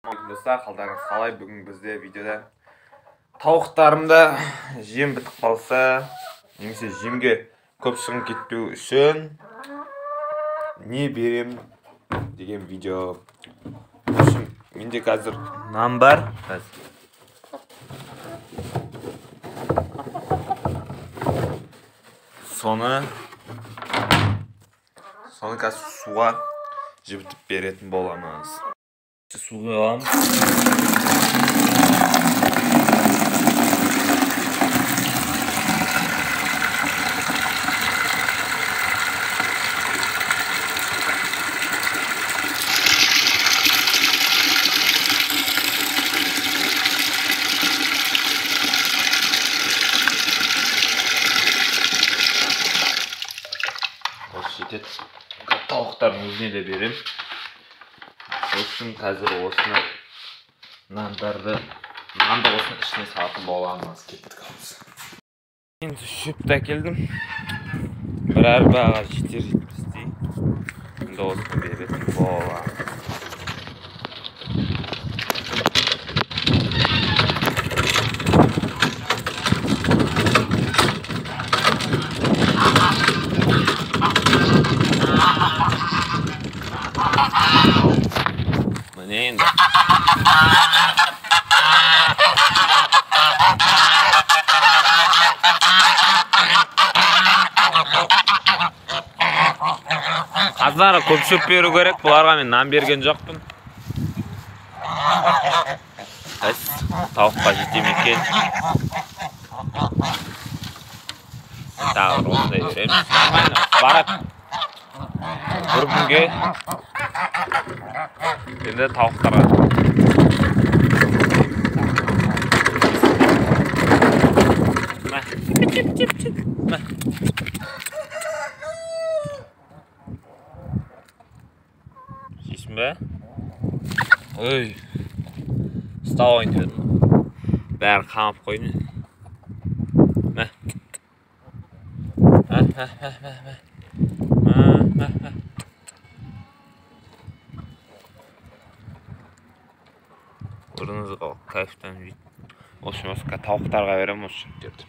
Dostlar, қалдарыңыз қалай? Бүгін бізде видеода тауықтарымда жем бітіп қалса, немесе жемге көп шығын кетпеу үшін не берем деген видео. Үшін менде қазір нан бар. Соны қазір суға жібітіп беретін боламыз. Su koyalım. Şiddet tavukların yüzüne de verim. Olsun қазір осыны нанды осының ішіне салатын боламыз. Кеттік қалмыз. Енді шөпті әкелдім. Бірәр баға жетер-жетпестей. Енді осыны беретін боламыз. Енді қаздары көп шөп беру керек. Бұларға мен нан берген жоқпын. Тауыққа жетем екен. Тағы осындай береміз. Барады. Бір күнге енді тауықтарға жейсің бе? Ой, ұстап ойын дедім. Бәрі қамап қойын. Көрдіңіз ғой, кайфтан жейді. Осы тауықтарға берем осы шөптерді.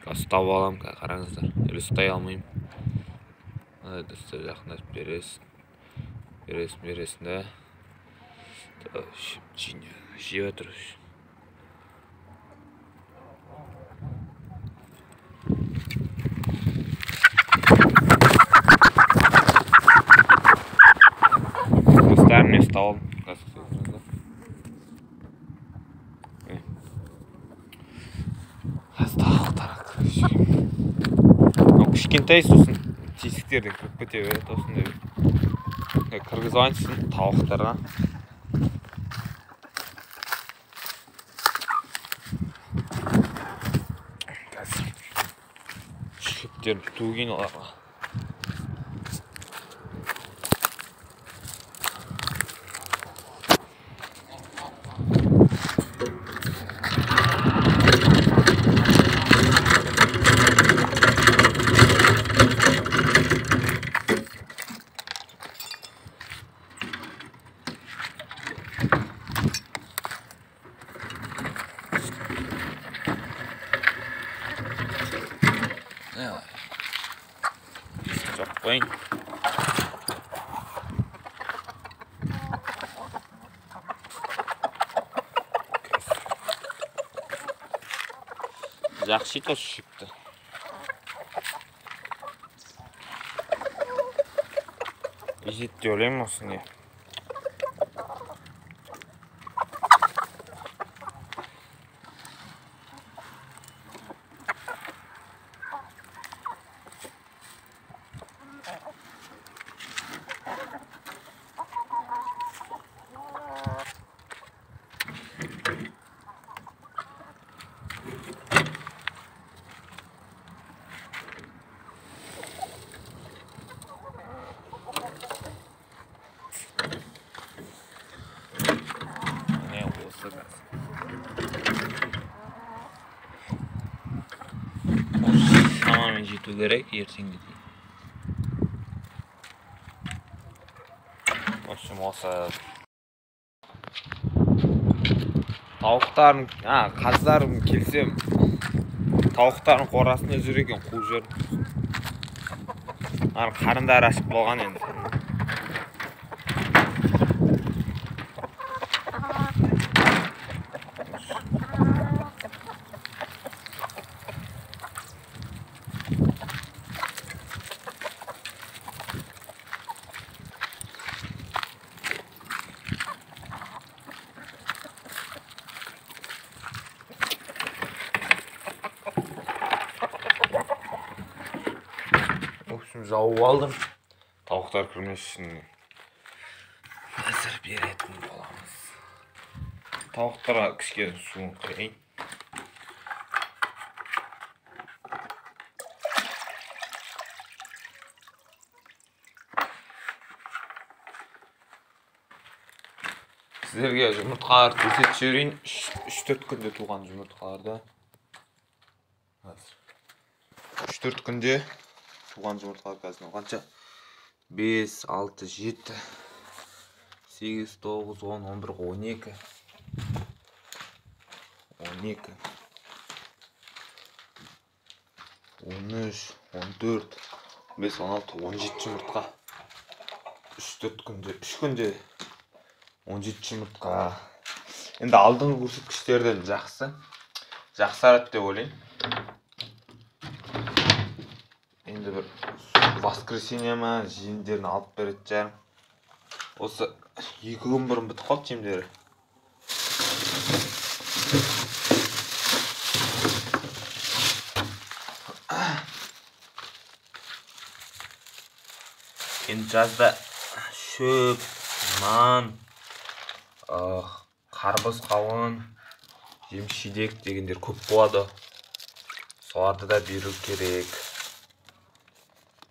Ұстап алам, қараңыздар. Ұстай алмайым. Достар, жақындасып бересін да. Жеп отыр. Достарымны ұстап алдым. Кішкентай сосын тесіктерден кіріп кете береді осындай. Кіргізіп алайынсын тауықтарға. Шөптерін төгейін оларға. Çok koyun. Жақсы ет осы шөпті. Езетте ойлаймын осыны. Tamamen жету керек ертеңге дейін. общем осы тауықтарын, қаздарым келсем, тауықтарын қорасында жүр екен, қуып жүріп. Қарындары ашық болған енді. Жауып алдым. Тауықтар кірмес үшін әзір беретін боламыз. Тауықтарға кішкене суын құйайын. Сіздерге жұмыртқалар көрсетіп жіберейін. 3-4 күнде туған жұмыртқаларды. 3-4 күнде туған жұмыртқалар қазір қанша? 5, 6, 7, 8, 9, 10, 11, 12, 12, 13, 14, 15, 16, 17 жұмыртқа. 3-4 күнде, 3 күнде 17 жұмыртқа. Енді алдыңғы көрсеткіштерден жақсарады деп ойлаймын. Енді бір воскресенье ма жемдерін алып береді жарым. Осы 2 күн бұрын бітіп қалды жемдері. Енді жазда шөп, нан, қарбыз, қауын, жеміс-жидек дегендер көп болады. Соларды да беру керек.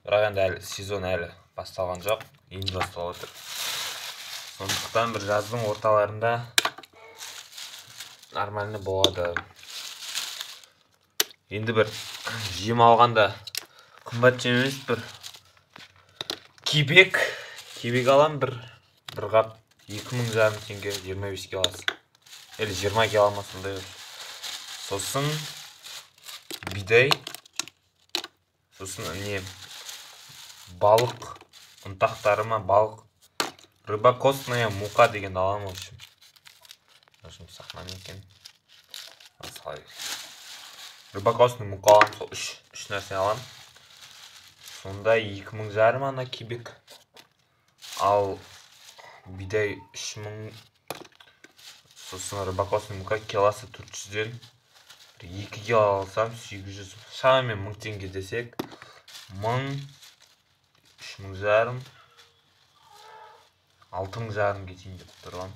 Бірақ енді сезон әлі басталған жоқ, енді басталып отыр. Сондықтан бір жаздың орталарында нормальный болады. Енді бір жем алғанда қымбат жем емес, бір кебек алам, бір қап 2,5 теңге, 25 ке аласың. Или 20 ке аламын сондай. Сосын бидай, сосын балық ұнтақтары ма, балық, рыбакостная мука деген аламын. Сақнан екен. Рыбакостная мука аламын, сол 3 нәрсе аламын. Сонда 2,5 ана кебек. Ал бидай 3,000, сосын рыбакостная мука килосы 400-ден 2 кило алсам 800, шамамен 1000 теңге десек, 1000, 3,5, 6,5 кетейін деп тұрған.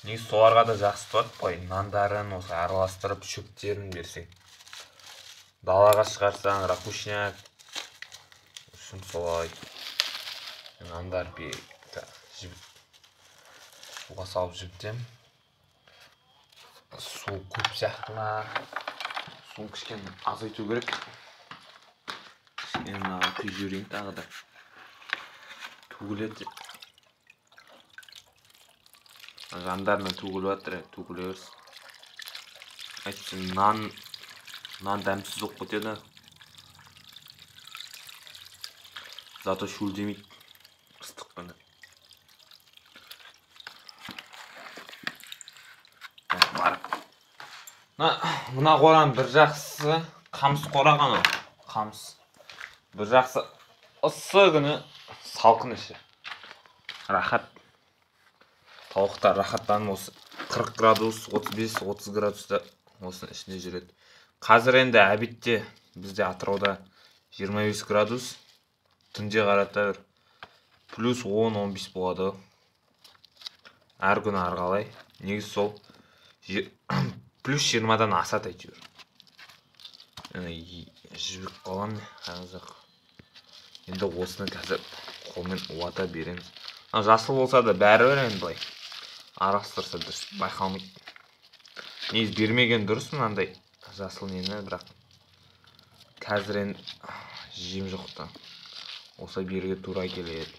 Негізі соларға да жақсы туады, қой нандарын осы араластырып шөптерін берсең. Далаға шығарсаң ракушняк үшін солай. Нандар суға салып жібітем. Су көп сияқтыма. Суын кішкене азайту керек. Кішкене мынаға құйып жіберейін тағы да. Төгіледі. Жандарына төгіліп жатыр, төгіле берсін. Әйтпесе нан дәмсіз болып кетеді. Зато шөлдемейді ыстықпен. Мына қораның бір жақсысы қамыс қора ғана. Қамыс. Бір жақсы ыссы күні салқын іші. Рахат. Тауықтар рахаттанып осы 40 градус, 35-30 градуста осының ішінде жүреді. Қазір енді әбетте бізде Атырауда 25 градус. Түнде қарата бір плюс 10-15 болады. Әр күні арғалай. Негіз сол плюс 20-дан асады әйтеуір. Жібіп қалған қазір. Енді осыны қазір қолмен уата береміз. Жасыл болса да бәрібір енді былай араластырса дұрыс байқалмайды. Негіз бермеген дұрыс мынандай жасыл нені, бірақ қазір енді жем жоқта. Осы берге тура келеді.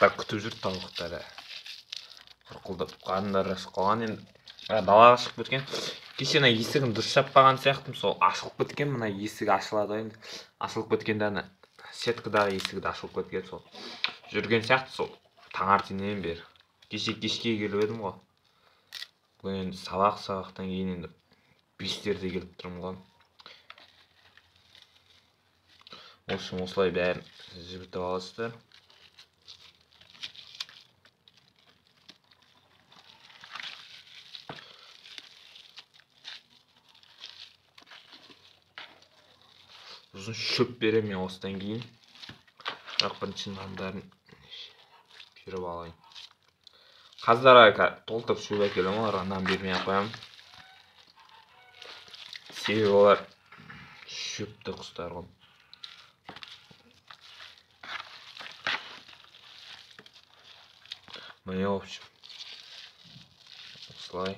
Аттар күтіп жүр тауықтары. Құрқылдап қарындары ашып қалған енді. Далаға шығып кеткен. Кеше есігін дұрыс жаппаған сияқтымын, сол ашылып кеткен. Мына есігі ашылады енді. Ашылып кеткенде ана сеткадағы есігі де ашылып кеткен, сол жүрген сияқты, сол таңертеңнен бері. Кеше кешке келіп едім ғой. Бүгін енді сабақтан кейін енді 5-терде келіп тұрмын ғой. Осылай бәрін жібітіп аласыздар. Uzun şöp veremiyor ostan giyin. Бірақ бірінші нандарын піріп алайын. Қаздарға толтырып шөп әкелем, оларға нан бермей қоямын. Себебі олар шөпті құстар ғой. Міне в общем. Осылай.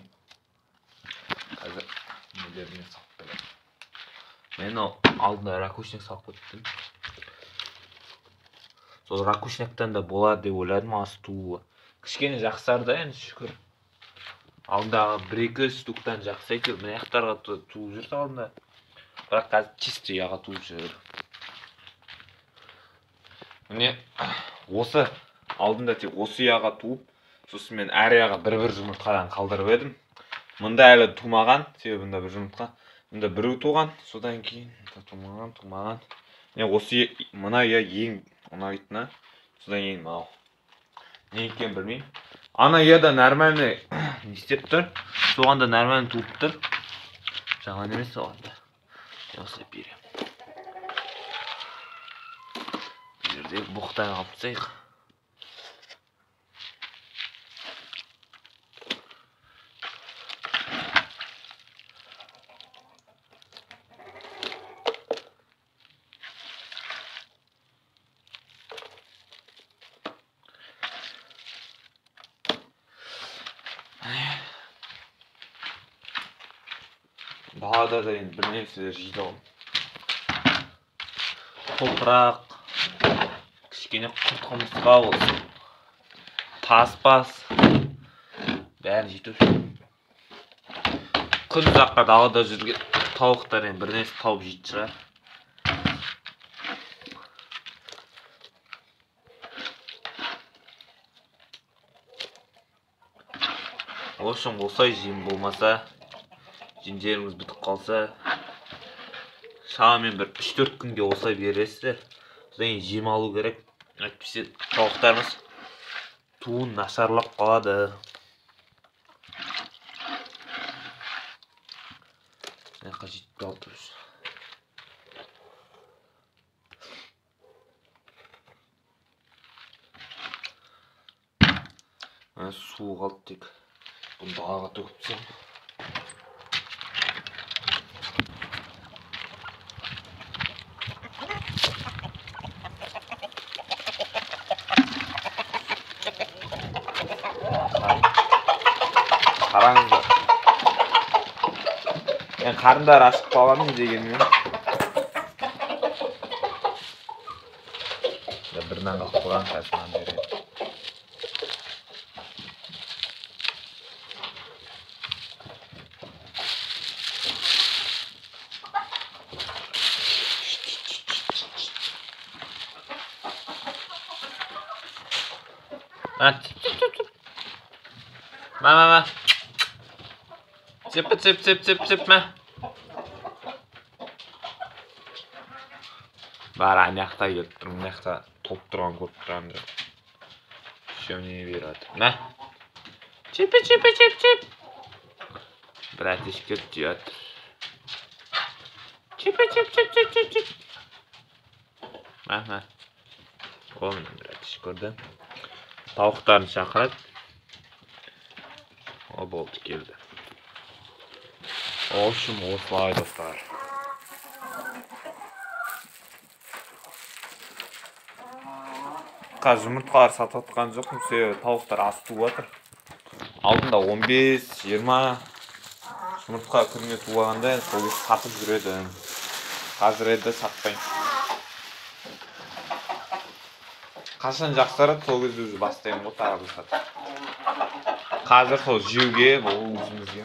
Қазір нелеріне салып беремін. Мен алдында ракушник салып кеттім. Сол ракушниктен да болады деп ойладым, асы тууы. Кішкене жақсарды енді шүкір. Алдағы 1-2 штуктан жақсы екен. Мына жақтарға туып жүрді алдында. Бірақ қазір чисто яға туып жүр. Міне осы алдында тек осы яға туып, сосын мен әр яға бір жұмыртқадан қалдырып едім. Мұнда әлі тумаған, себебі мұнда бір жұмыртқа. Мұнда біреу туған, содан кейін тумаған. Міне осы мына я ең ұнайтыны, содан кейін мынау. Не екенін білмеймін. Ана яда нормальный не істеп тұр, соған да нормальный туып тұр. Жаған емес соған да. Осылай берем. Бұл жерде бұқтай қалып тастайық. Далада да енді бір нәрселер жейді ғой. Топырақ, кішкене құрт-құмырсқа болсын, тас-бас, бәрін жейді. Күн ұзаққа далада жүрген тауықтар енді бір нәрсе тауып жейді шығар. Осың болса жем болмаса, жемдеріңіз бітіп қалса, шамамен бір 3-4 күнге осылай бересіздер. Содан кейін жем алу керек. Әйтпесе тауықтарымыз туын нашарлап қалады. Мына жетіп алып тұрмыз. Су қалды тек. Бұны далаға төгіп тастайын. Қараңыздар. Мен қарындар ашып қалғаным дегенмен. Бір нан қалып қалған, қазір нан берейін. Ма. Цеп, ма. Бар, ана жақта келіп тұрмын, мына жақта топ тұрған көріп тұрамын. Все не береді. Ма. Чеп. Бір әтешке түйет. Чеп. Ма. Оған бір әтеш көрді. Тауықтарын шақырады. О, болды, келді. Общем, осылай достар. Қазір жұмыртқалар сатып отқан жоқпын, себебі тауықтар аз туып жатыр. Алдында 15-20 жұмыртқа күніне туғанда сол сатып жүреді. Қазір еді сатпайым. қашан жақсарады, сол кезде өзі бастаймын ғой тағы бір. Қазір сол жеуге, бұл өзімізге.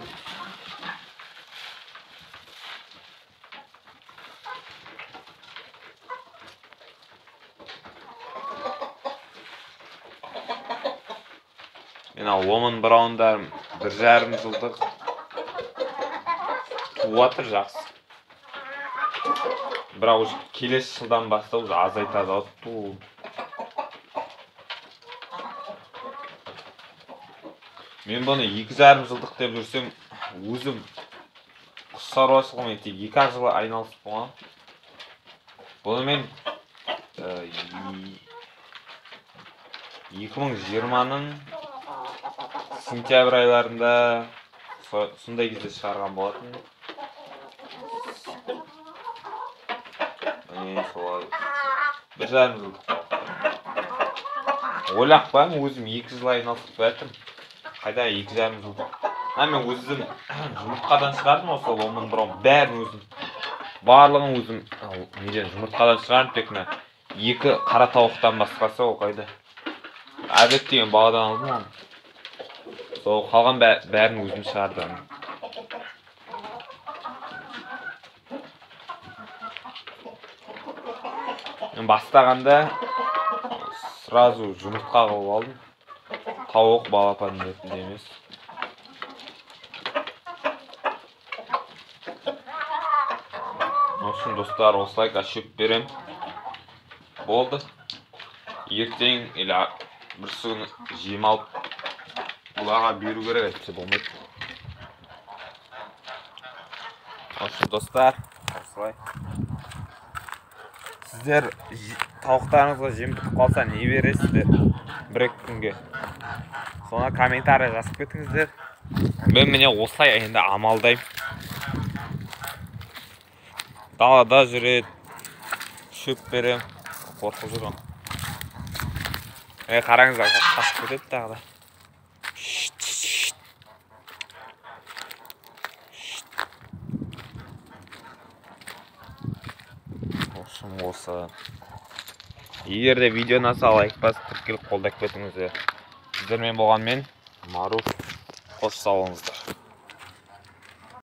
Мен ал ломон браундарым 1,5 жылдық туатыр жақсы. Бірақ уже келесі жылдан бастап уже азайтады туу. Мен бұны 2,5 жылдық деп жүрсем, өзім құс шаруашылығымен тек 2 жылы айналысып болған. Бұны мен 2020-ның сентябрь айларында сондай кезде шығарған болатын. Солай 1,5 жылдық. Ойлап қоймын, өзім 2 жыл айналысып бәттім. Қайда 2,5 жылдық. Мен өзім жұмыртқадан шығардым, осы ломон браун бәрін өзім. Барлығын өзім неден жұмыртқадан шығардым, тек 2 қара тауықтан басқасы ол қайда. Әбет деген баладан алдым оны. Сол қалған бәрін өзім шығардым. Мен бастағанда сразу жұмыртқа қылып алдым. Тауық балапан ретінде емес. Olsun dostlar, осылай шөп берем. Болды. Ертең или бір күні жем алып бұларға беру керек, әйтсе болмайды. Olsun dostlar, осылай. Сіздер тауықтарыңызға жем бітіп қалса не бересіздер? 1-2 күнге. Соны комментария жазып кетіңіздер. Мен міне осылай енді амалдаймын. Далада жүреді, шөп берем, қорқып жүрмін. Қараңыздар, қашып кетеді тағы да. Осы. Егер де видео ұнаса, лайк басып, тіркеліп қолдап кетіңіздер. Сіздермен болған мен, Маруф. Қош сау болыңыздар.